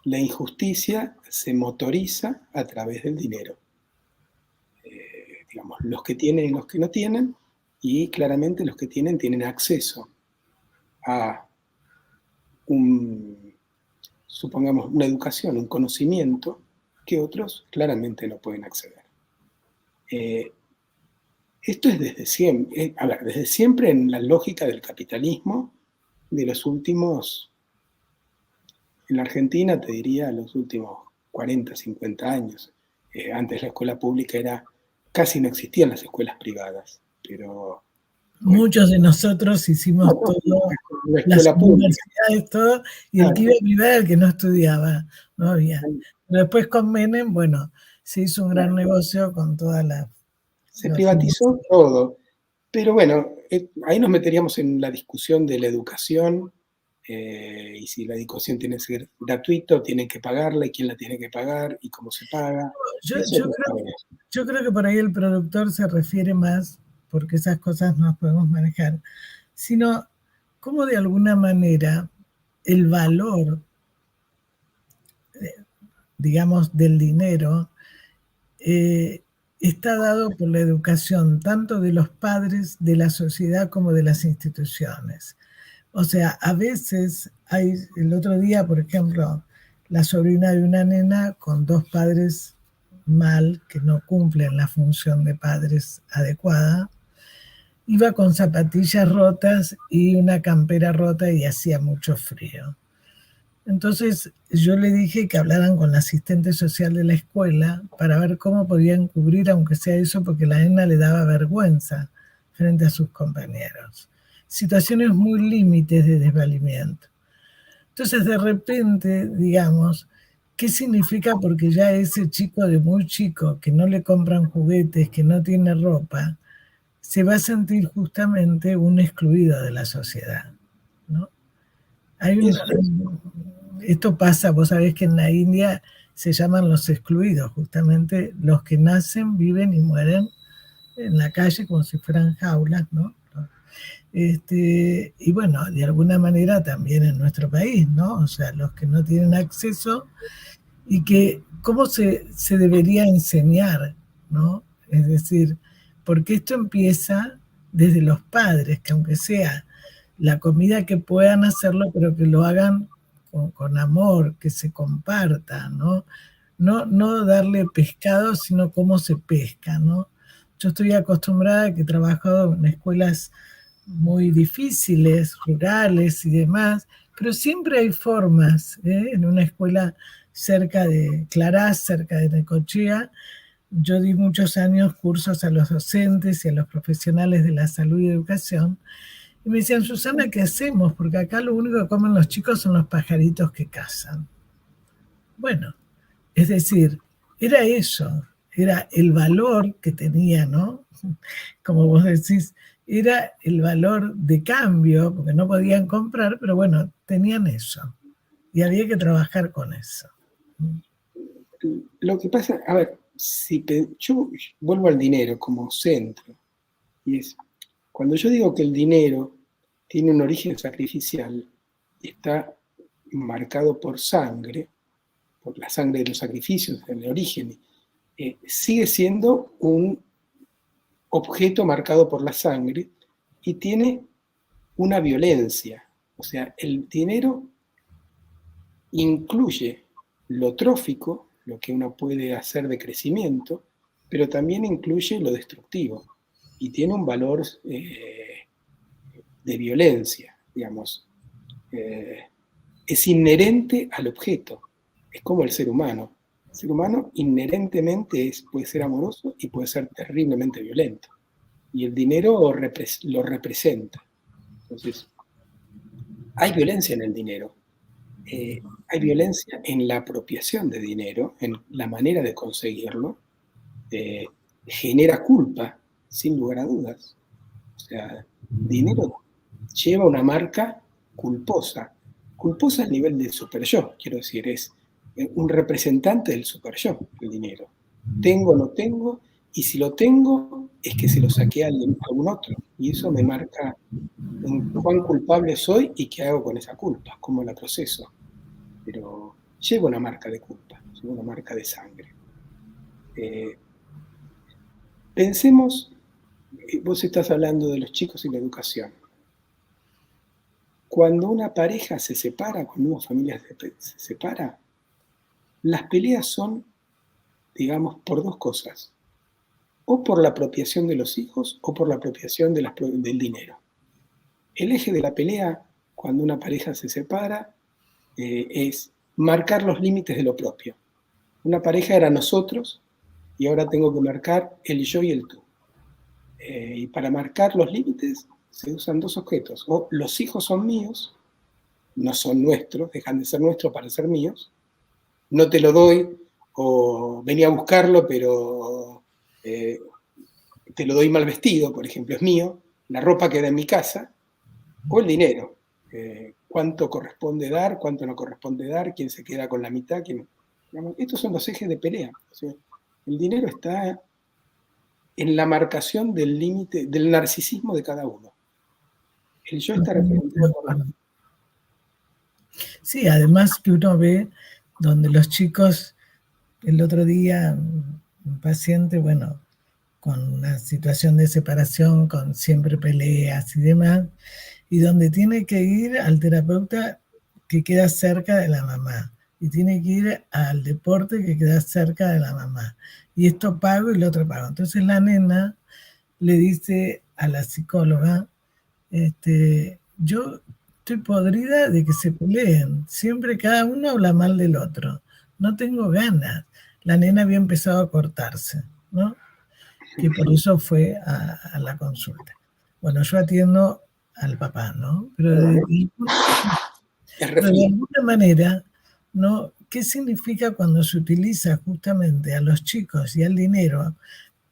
la injusticia se motoriza a través del dinero. Digamos, los que tienen y los que no tienen Y claramente los que tienen acceso a supongamos, una educación, un conocimiento que otros claramente no pueden acceder. Esto es desde siempre, desde siempre en la lógica del capitalismo de los últimos, en la Argentina te diría los últimos 40, 50 años. Antes la escuela pública casi no existían las escuelas privadas, pero... Bueno, muchos de nosotros hicimos todo, las universidades, todo, y el que iba a privada era el que no estudiaba, no había. Pero después con Menem, bueno, se hizo un gran negocio con toda la... Se privatizó todo, pero bueno, ahí nos meteríamos en la discusión de la educación, y si la educación tiene que ser gratuita, tienen que pagarla, y quién la tiene que pagar, y cómo se paga. Yo creo que por ahí el productor se refiere más, porque esas cosas no las podemos manejar, sino cómo de alguna manera el valor, digamos, del dinero está dado por la educación, tanto de los padres, de la sociedad, como de las instituciones. O sea, a veces el otro día, por ejemplo, la sobrina de una nena con dos padres mal, que no cumplen la función de padres adecuada, iba con zapatillas rotas y una campera rota y hacía mucho frío. Entonces yo le dije que hablaran con la asistente social de la escuela para ver cómo podían cubrir, aunque sea eso, porque la nena le daba vergüenza frente a sus compañeros. Situaciones muy límites de desvalimiento. Entonces de repente, digamos, ¿qué significa? Porque ya ese chico de muy chico, que no le compran juguetes, que no tiene ropa, se va a sentir justamente un excluido de la sociedad, ¿no? Esto pasa, vos sabés que en la India se llaman los excluidos, justamente los que nacen, viven y mueren en la calle como si fueran jaulas, ¿no? Y bueno, de alguna manera también en nuestro país, ¿no? O sea, los que no tienen acceso y que cómo se debería enseñar, ¿no? Es decir, porque esto empieza desde los padres, que aunque sea la comida que puedan hacerlo, pero que lo hagan con amor, que se comparta, ¿no? No darle pescado, sino cómo se pesca, ¿no? Yo estoy acostumbrada, que he trabajado en escuelas muy difíciles, rurales y demás, pero siempre hay formas, ¿eh? En una escuela cerca de Clarás, cerca de Necochea, yo di muchos años cursos a los docentes y a los profesionales de la salud y educación, y me decían, Susana, ¿qué hacemos? Porque acá lo único que comen los chicos son los pajaritos que cazan. Bueno, es decir, era eso, era el valor que tenía, ¿no? Como vos decís, era el valor de cambio, porque no podían comprar, pero bueno, tenían eso. Y había que trabajar con eso. Lo que pasa, a ver, yo vuelvo al dinero como centro, y es, cuando yo digo que el dinero tiene un origen sacrificial, está marcado por sangre, por la sangre de los sacrificios, en el origen, sigue siendo un objeto marcado por la sangre y tiene una violencia. O sea, el dinero incluye lo trófico, lo que uno puede hacer de crecimiento, pero también incluye lo destructivo y tiene un valor de violencia, digamos. Es inherente al objeto, es como el ser humano. El ser humano inherentemente puede ser amoroso y puede ser terriblemente violento. Y el dinero lo representa. Entonces, hay violencia en el dinero. Hay violencia en la apropiación de dinero, en la manera de conseguirlo. Genera culpa, sin lugar a dudas. O sea, dinero lleva una marca culposa. Culposa al nivel del super yo, quiero decir, es un representante del super yo, el dinero. Tengo, no tengo, y si lo tengo, es que se lo saqué a algún otro. Y eso me marca en cuán culpable soy y qué hago con esa culpa, cómo la proceso. Pero lleva una marca de culpa, lleva una marca de sangre. Pensemos Vos estás hablando de los chicos y la educación. Cuando una pareja se separa, cuando una familia se separa, las peleas son, digamos, por dos cosas. O por la apropiación de los hijos o por la apropiación del dinero. El eje de la pelea cuando una pareja se separa es marcar los límites de lo propio. Una pareja era nosotros y ahora tengo que marcar el yo y el tú. Y para marcar los límites se usan dos objetos. O los hijos son míos, no son nuestros, dejan de ser nuestros para ser míos. No te lo doy, o venía a buscarlo, pero te lo doy mal vestido, por ejemplo, es mío. La ropa queda en mi casa. O el dinero. Cuánto corresponde dar, cuánto no corresponde dar, quién se queda con la mitad, quién... Estos son los ejes de pelea. O sea, el dinero está en la marcación del límite, del narcisismo de cada uno. El yo está representado por la... Sí, además que uno ve donde los chicos, el otro día, un paciente, bueno, con una situación de separación, con siempre peleas y demás, y donde tiene que ir al terapeuta que queda cerca de la mamá, y tiene que ir al deporte que queda cerca de la mamá, y esto pago y lo otro pago. Entonces la nena le dice a la psicóloga, yo estoy podrida de que se peleen, siempre cada uno habla mal del otro, no tengo ganas. La nena había empezado a cortarse, ¿no? Que por eso fue a la consulta. Bueno, yo atiendo al papá, ¿no? Pero de alguna manera, ¿no? ¿Qué significa cuando se utiliza justamente a los chicos y al dinero?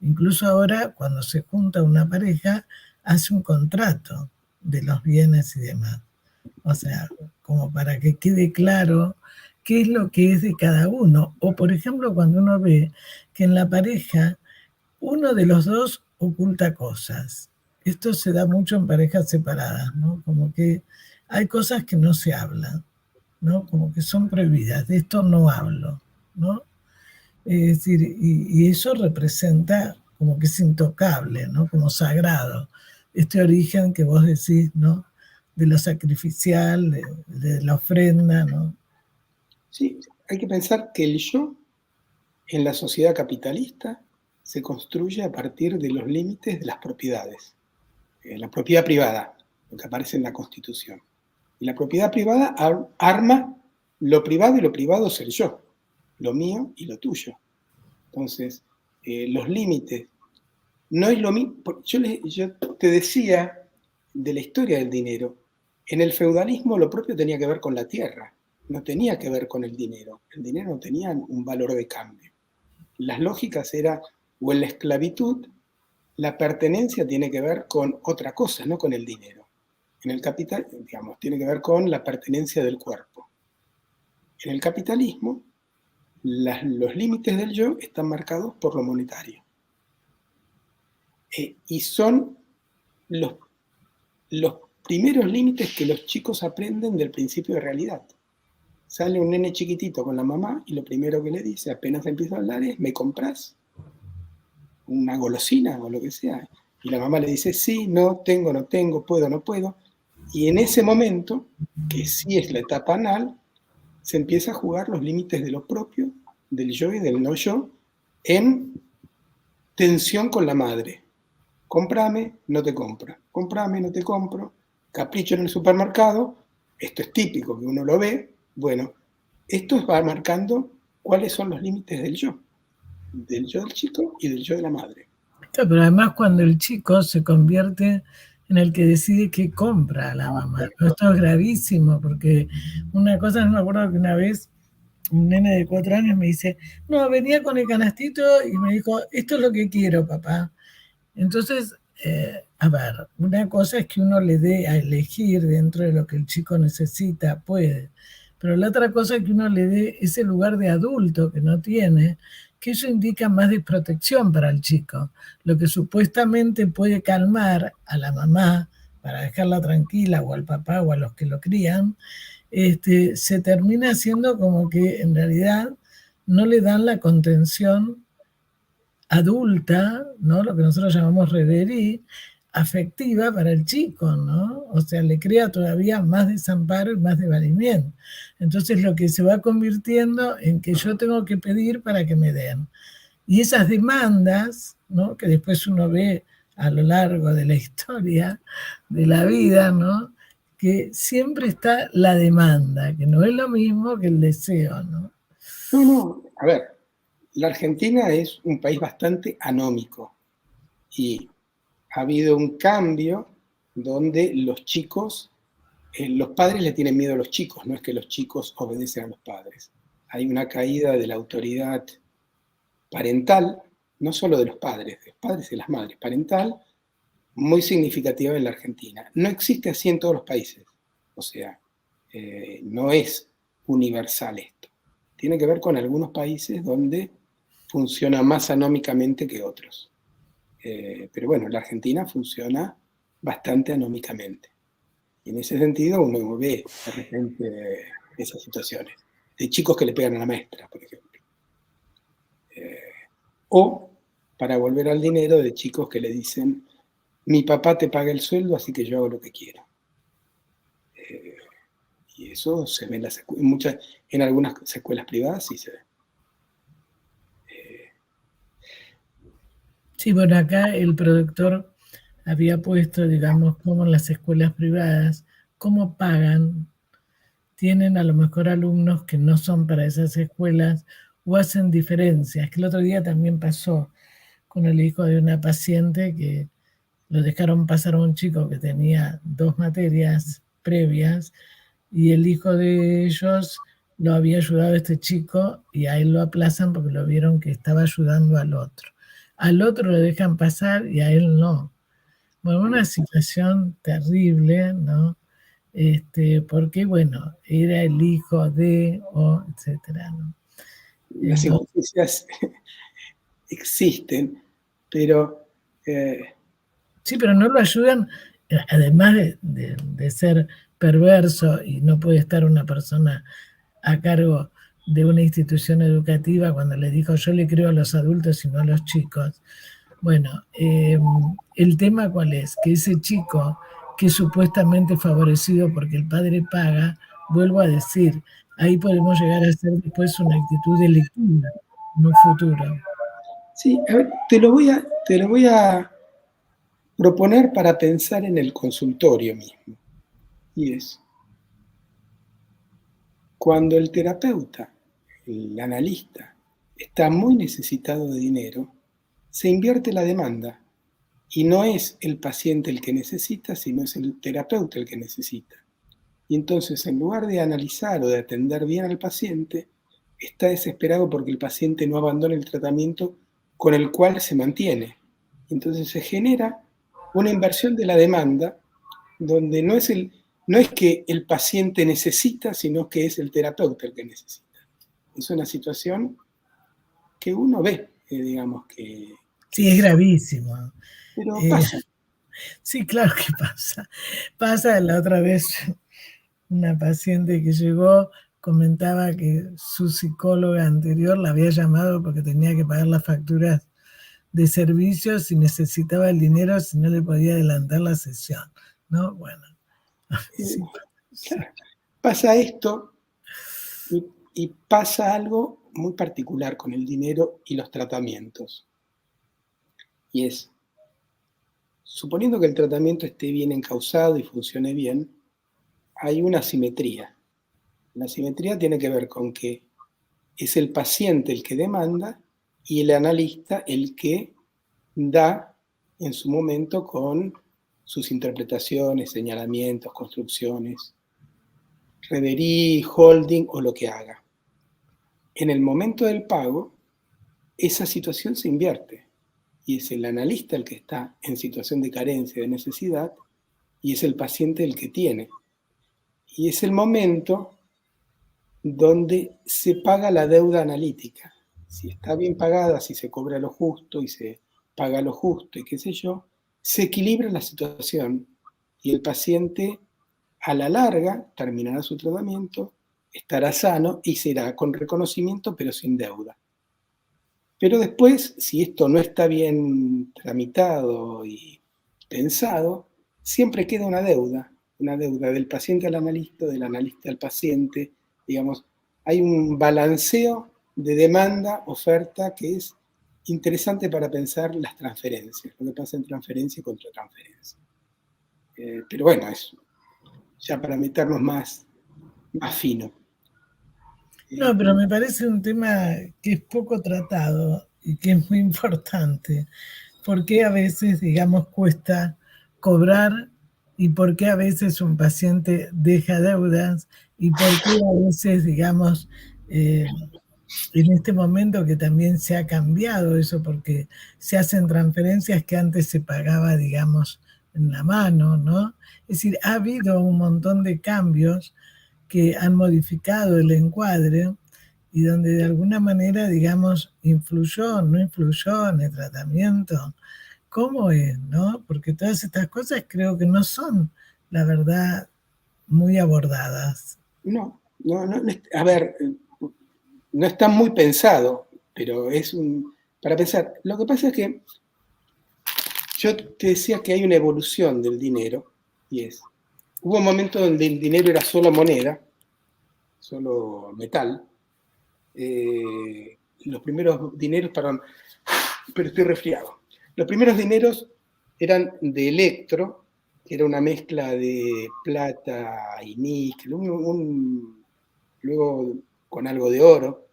Incluso ahora, cuando se junta una pareja, hace un contrato de los bienes y demás. O sea, como para que quede claro qué es lo que es de cada uno. O, por ejemplo, cuando uno ve que en la pareja uno de los dos oculta cosas. Esto se da mucho en parejas separadas, ¿no? Como que hay cosas que no se hablan, ¿no? Como que son prohibidas. De esto no hablo, ¿no? Es decir, y eso representa como que es intocable, ¿no? Como sagrado. Este origen que vos decís, ¿no? De lo sacrificial, de la ofrenda, ¿no? Sí, hay que pensar que el yo en la sociedad capitalista se construye a partir de los límites de las propiedades. La propiedad privada, lo que aparece en la Constitución. Y la propiedad privada arma lo privado, y lo privado es el yo, lo mío y lo tuyo. Entonces, los límites, no es lo mismo. Yo te decía de la historia del dinero. En el feudalismo lo propio tenía que ver con la tierra, no tenía que ver con el dinero. El dinero no tenía un valor de cambio. Las lógicas eran, o en la esclavitud, la pertenencia tiene que ver con otra cosa, no con el dinero. En el capital, digamos, tiene que ver con la pertenencia del cuerpo. En el capitalismo, los límites del yo están marcados por lo monetario. Y son los primeros límites que los chicos aprenden del principio de realidad. Sale un nene chiquitito con la mamá y lo primero que le dice, apenas empieza a hablar, es, ¿me compras una golosina o lo que sea? Y la mamá le dice, sí, no, tengo, no tengo, puedo, no puedo. Y en ese momento, que sí es la etapa anal, se empieza a jugar los límites de lo propio, del yo y del no yo, en tensión con la madre. Comprame, no te compro. Comprame, no te compro. Capricho en el supermercado. Esto es típico, que uno lo ve. Bueno, esto va marcando cuáles son los límites del yo del chico y del yo de la madre. Pero además cuando el chico se convierte en el que decide qué compra a la mamá. Esto es gravísimo, porque una cosa, no me acuerdo que una vez un nene de 4 años me dice, no, venía con el canastito y me dijo, esto es lo que quiero, papá. Entonces, a ver, una cosa es que uno le dé a elegir dentro de lo que el chico necesita, puede, pero la otra cosa es que uno le dé ese lugar de adulto que no tiene, que eso indica más desprotección para el chico, lo que supuestamente puede calmar a la mamá para dejarla tranquila, o al papá, o a los que lo crían, se termina haciendo como que en realidad no le dan la contención adulta, ¿no? Lo que nosotros llamamos reverie, afectiva para el chico, ¿no? O sea, le crea todavía más desamparo y más desvalimiento. Entonces lo que se va convirtiendo en que yo tengo que pedir para que me den. Y esas demandas, ¿no? Que después uno ve a lo largo de la historia de la vida, ¿no? Que siempre está la demanda, que no es lo mismo que el deseo, ¿no? No, a ver, la Argentina es un país bastante anómico y ha habido un cambio donde los chicos, los padres le tienen miedo a los chicos, no es que los chicos obedecen a los padres. Hay una caída de la autoridad parental, no solo de los padres y las madres, parental, muy significativa en la Argentina. No existe así en todos los países, o sea, no es universal esto. Tiene que ver con algunos países donde funciona más anómicamente que otros. Pero bueno, la Argentina funciona bastante anómicamente. Y en ese sentido uno ve de repente esas situaciones, de chicos que le pegan a la maestra, por ejemplo. O, para volver al dinero, de chicos que le dicen, mi papá te paga el sueldo, así que yo hago lo que quiero. Y eso se ve en algunas escuelas privadas sí se ve. Sí, bueno, acá el productor había puesto, digamos, cómo en las escuelas privadas, cómo pagan, tienen a lo mejor alumnos que no son para esas escuelas o hacen diferencias, que el otro día también pasó con el hijo de una paciente que lo dejaron pasar a un chico que tenía 2 materias previas y el hijo de ellos lo había ayudado a este chico y a él lo aplazan porque lo vieron que estaba ayudando al otro. Al otro lo dejan pasar y a él no. Bueno, una situación terrible, ¿no? Porque, bueno, era el hijo de, o etcétera, ¿no? Las injusticias existen, pero... sí, pero no lo ayudan, además de ser perverso y no puede estar una persona a cargo de una institución educativa cuando le dijo yo le creo a los adultos y no a los chicos. Bueno, el tema cuál es, que ese chico que es supuestamente favorecido porque el padre paga, vuelvo a decir, ahí podemos llegar a hacer después una actitud delictiva en un futuro. Sí, a ver, te lo voy a proponer para pensar en el consultorio mismo. Y es, cuando el terapeuta, el analista, está muy necesitado de dinero, se invierte la demanda y no es el paciente el que necesita, sino es el terapeuta el que necesita. Y entonces, en lugar de analizar o de atender bien al paciente, está desesperado porque el paciente no abandone el tratamiento con el cual se mantiene. Entonces se genera una inversión de la demanda donde no es que el paciente necesita, sino que es el terapeuta el que necesita. Es una situación que uno ve, digamos que... Sí, es gravísimo. Pero pasa. Sí, claro que pasa. Pasa, la otra vez una paciente que llegó comentaba que su psicóloga anterior la había llamado porque tenía que pagar las facturas de servicios y necesitaba el dinero si no le podía adelantar la sesión, ¿no? Bueno. Sí. Claro, pasa esto y pasa algo muy particular con el dinero y los tratamientos. Y es, suponiendo que el tratamiento esté bien encauzado y funcione bien, hay una asimetría. La asimetría tiene que ver con que es el paciente el que demanda y el analista el que da en su momento con sus interpretaciones, señalamientos, construcciones, reverie, holding o lo que haga. En el momento del pago, esa situación se invierte y es el analista el que está en situación de carencia, de necesidad, y es el paciente el que tiene. Y es el momento donde se paga la deuda analítica. Si está bien pagada, si se cobra lo justo y se paga lo justo y qué sé yo, se equilibra la situación y el paciente a la larga terminará su tratamiento, estará sano y será con reconocimiento pero sin deuda. Pero después, si esto no está bien tramitado y pensado, siempre queda una deuda del paciente al analista, del analista al paciente, digamos, hay un balanceo de demanda, oferta, que es interesante para pensar las transferencias, lo que pasa en transferencia y contra transferencia. Pero bueno, es ya para meternos más fino. No, pero me parece un tema que es poco tratado y que es muy importante. ¿Por qué a veces, digamos, cuesta cobrar y por qué a veces un paciente deja deudas y por qué a veces, digamos, en este momento que también se ha cambiado eso porque se hacen transferencias que antes se pagaba, digamos, en la mano, ¿no? Es decir, ha habido un montón de cambios que han modificado el encuadre y donde de alguna manera, digamos, influyó, no influyó en el tratamiento. ¿Cómo es, no? Porque todas estas cosas creo que no son, la verdad, muy abordadas. No, a ver, no está muy pensado, pero es para pensar. Lo que pasa es que yo te decía que hay una evolución del dinero, y hubo un momento donde el dinero era solo moneda, solo metal. Los primeros dineros, perdón, pero estoy resfriado. Los primeros dineros eran de electro, que era una mezcla de plata y níquel, luego con algo de oro.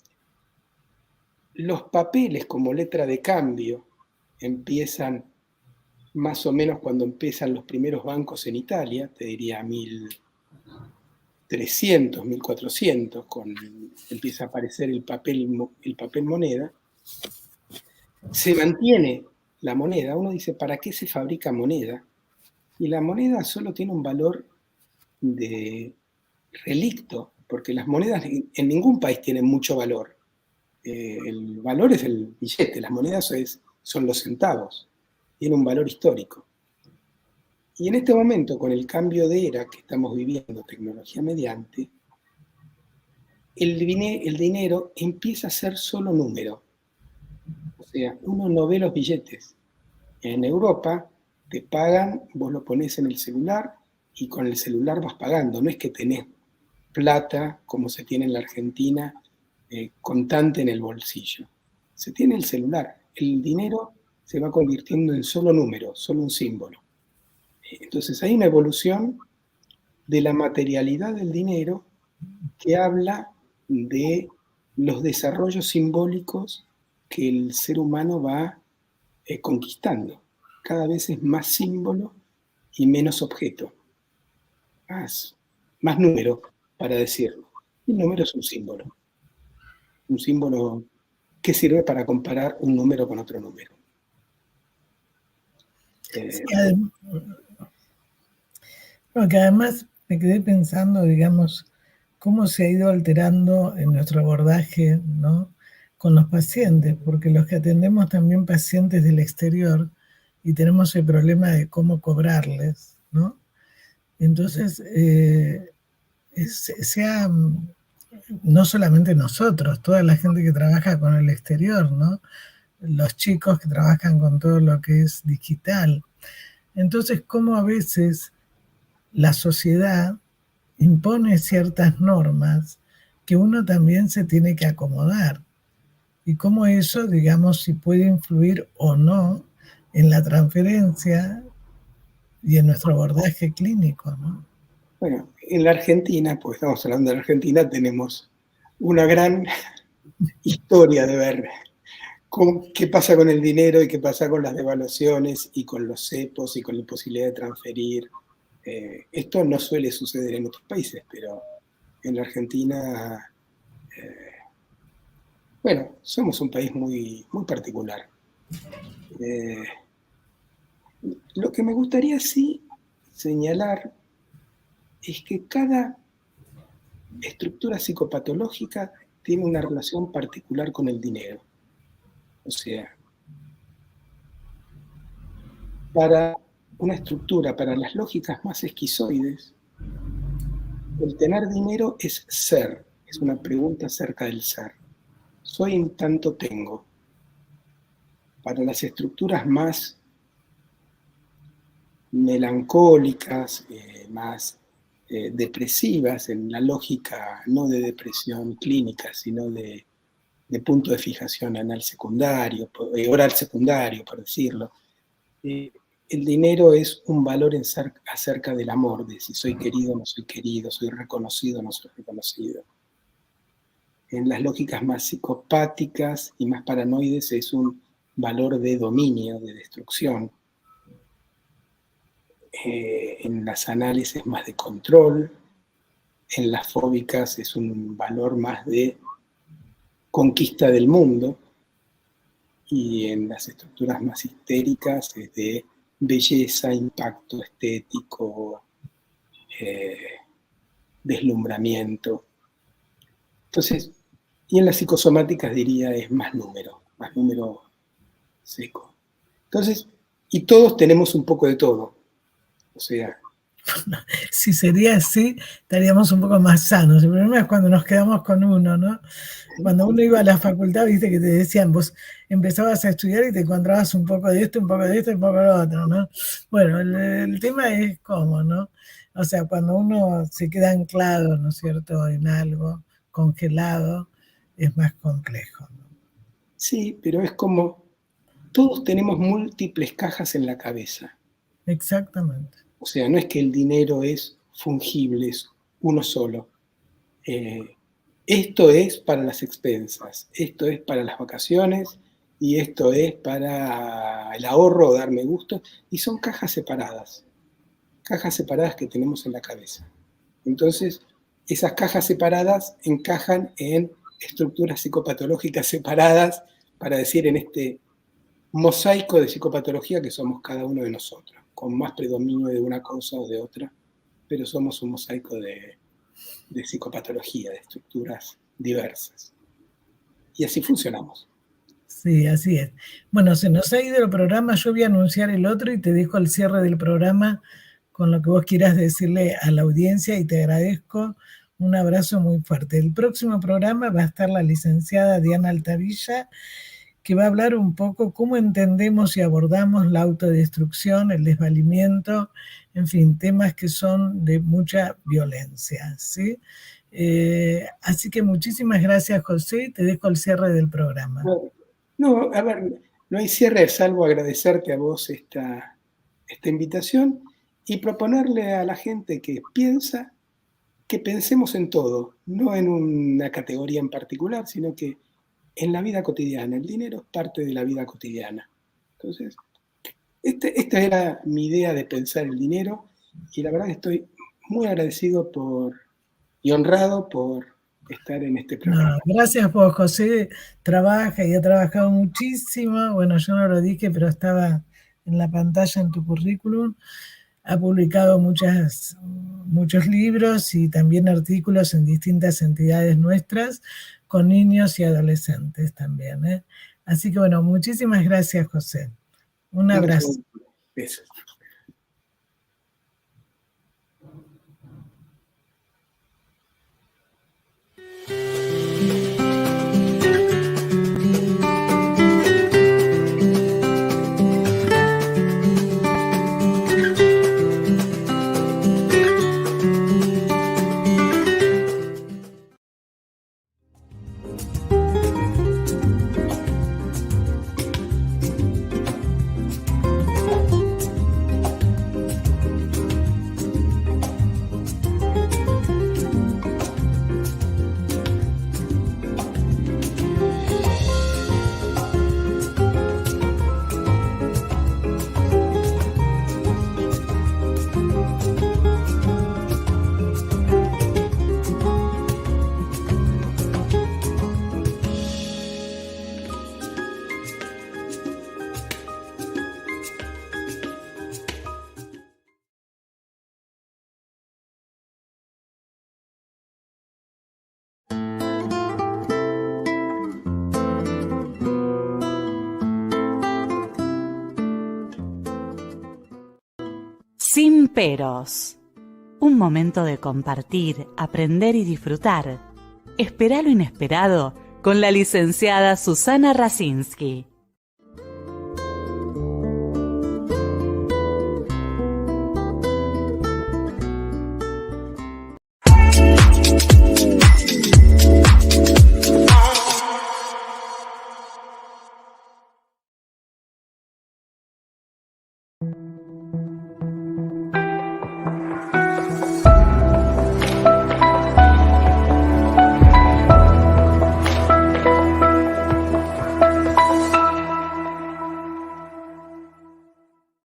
Los papeles como letra de cambio empiezan más o menos cuando empiezan los primeros bancos en Italia, te diría 1300, 1400, empieza a aparecer el papel moneda. Se mantiene la moneda. Uno dice, ¿para qué se fabrica moneda? Y la moneda solo tiene un valor de relicto, porque las monedas en ningún país tienen mucho valor. El valor es el billete, las monedas son los centavos, tiene un valor histórico. Y en este momento, con el cambio de era que estamos viviendo, tecnología mediante, el dinero empieza a ser solo número. O sea, uno no ve los billetes. En Europa te pagan, vos lo pones en el celular y con el celular vas pagando. No es que tenés plata, como se tiene en la Argentina, contante en el bolsillo. Se tiene el celular. El dinero se va convirtiendo en solo número, solo un símbolo. Entonces hay una evolución de la materialidad del dinero que habla de los desarrollos simbólicos que el ser humano va conquistando. Cada vez es más símbolo y menos objeto. Más número, para decirlo. El número es un símbolo. Un símbolo que sirve para comparar un número con otro número. Porque además me quedé pensando, digamos, cómo se ha ido alterando en nuestro abordaje, ¿no?, con los pacientes, porque los que atendemos también pacientes del exterior y tenemos el problema de cómo cobrarles, ¿no? Entonces, no solamente nosotros, toda la gente que trabaja con el exterior, ¿no? Los chicos que trabajan con todo lo que es digital. Entonces, cómo a veces la sociedad impone ciertas normas que uno también se tiene que acomodar. Y cómo eso, digamos, si puede influir o no en la transferencia y en nuestro abordaje clínico, ¿no? Bueno, en la Argentina, porque estamos hablando de la Argentina, tenemos una gran historia de ver qué pasa con el dinero y qué pasa con las devaluaciones y con los cepos y con la posibilidad de transferir. Esto no suele suceder en otros países, pero en la Argentina, bueno, somos un país muy, muy particular. Lo que me gustaría sí señalar es que cada estructura psicopatológica tiene una relación particular con el dinero. O sea, para una estructura, para las lógicas más esquizoides, el tener dinero es ser, es una pregunta acerca del ser. Soy en tanto tengo. Para las estructuras más melancólicas, más depresivas, en la lógica no de depresión clínica, sino de punto de fijación anal secundario, oral secundario, por decirlo, el dinero es un valor acerca del amor, de si soy querido o no soy querido, soy reconocido o no soy reconocido. En las lógicas más psicopáticas y más paranoides es un valor de dominio, de destrucción. En las análisis más de control, en las fóbicas es un valor más de conquista del mundo, y en las estructuras más histéricas es de belleza, impacto estético, deslumbramiento. Entonces, y en las psicosomáticas diría es más número seco. Entonces, y todos tenemos un poco de todo. O sea, si sería así, estaríamos un poco más sanos. El problema es cuando nos quedamos con uno, ¿no? Cuando uno iba a la facultad, viste que te decían, vos empezabas a estudiar y te encontrabas un poco de esto, un poco de esto y un poco de lo otro, ¿no? Bueno, el tema es cómo, ¿no? O sea, cuando uno se queda anclado, ¿no es cierto?, en algo, congelado, es más complejo, ¿no? Sí, pero es como, todos tenemos múltiples cajas en la cabeza. Exactamente. O sea, no es que el dinero es fungible, es uno solo. Esto es para las expensas, esto es para las vacaciones y esto es para el ahorro o darme gusto. Y son cajas separadas que tenemos en la cabeza. Entonces, esas cajas separadas encajan en estructuras psicopatológicas separadas, para decir, en este mosaico de psicopatología que somos cada uno de nosotros, con más predominio de una cosa o de otra, pero somos un mosaico de psicopatología, de estructuras diversas. Y así funcionamos. Sí, así es. Bueno, se nos ha ido el programa, yo voy a anunciar el otro y te dejo el cierre del programa con lo que vos quieras decirle a la audiencia, y te agradezco. Un abrazo muy fuerte. El próximo programa va a estar la licenciada Diana Altavilla, que va a hablar un poco cómo entendemos y abordamos la autodestrucción, el desvalimiento, en fin, temas que son de mucha violencia, ¿sí? Así que muchísimas gracias, José, te dejo el cierre del programa. No, a ver, no hay cierre salvo agradecerte a vos esta invitación y proponerle a la gente que piensa, que pensemos en todo, no en una categoría en particular, sino que en la vida cotidiana. El dinero es parte de la vida cotidiana. Entonces, esta era mi idea de pensar el dinero, y la verdad que estoy muy agradecido y honrado por estar en este programa. No, gracias vos, José. Trabaja y ha trabajado muchísimo. Bueno, yo no lo dije, pero estaba en la pantalla en tu currículum. Ha publicado muchos libros y también artículos en distintas entidades nuestras, con niños y adolescentes también, ¿eh? Así que bueno, muchísimas gracias, José. Un abrazo. Besos. Sin peros. Un momento de compartir, aprender y disfrutar. Espera lo inesperado con la licenciada Susana Rasinski.